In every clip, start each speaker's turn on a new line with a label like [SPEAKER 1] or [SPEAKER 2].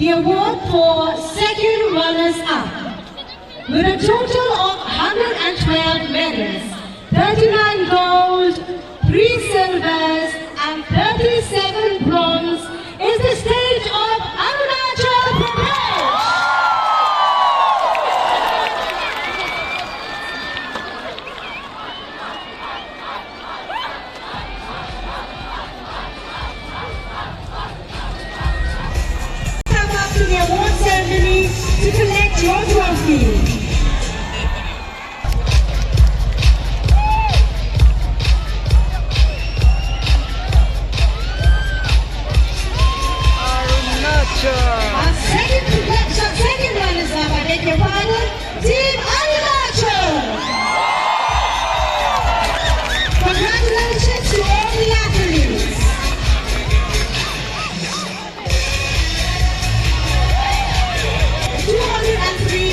[SPEAKER 1] the award for second runners-up. With a total of 112 medals, 39 gold, 3 silvers and 37 bronze is the state of Arunachal Pradesh. Come up to the award ceremony to collect your trophy. Our second runners-up, I beg your pardon, Team Arunachal. Congratulations to all the athletes.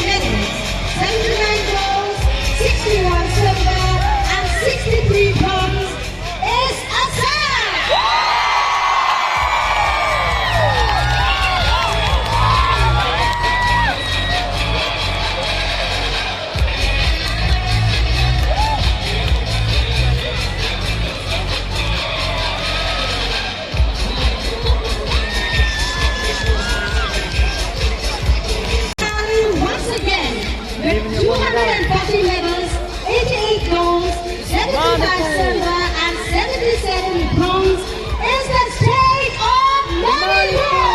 [SPEAKER 1] medals, 79 gold, 61 silver, and 63 bronze is Assam. With 240 medals, 88 gold, 75 silver and 77 bronze is the state of Manipur.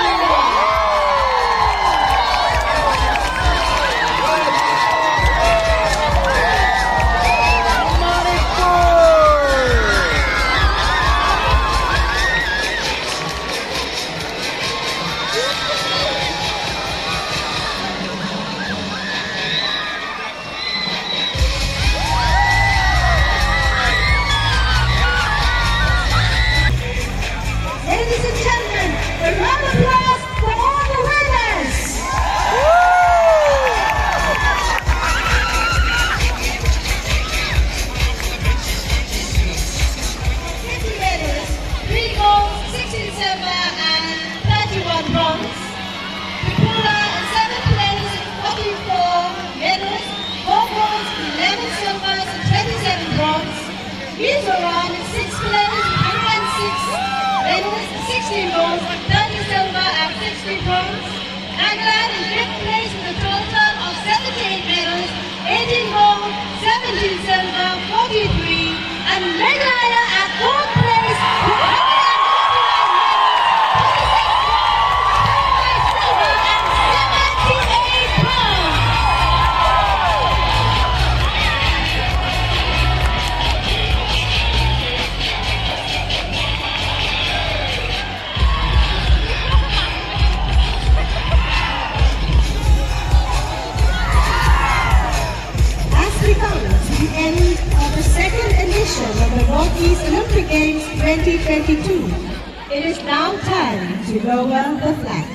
[SPEAKER 1] Ladies and gentlemen, a round of applause for all the winners! 50 medals, 3 gold, 16 silver and 31 bronze. Tripura in 7th place, 44 medals, 4 golds, 11 silvers and 27 bronze. Mizoram in 6th place, 106 medals, 16 gold, 30 silver and 60 bronze. Nagaland in 5th place with a total of 78 medals, 18 gold, 17 silver, 43, and Meghalaya at 4th place with 149 medals, 26 silver and 78 bronze. The end of the second edition of the Northeast Olympic Games 2022. It is now time to lower the flag.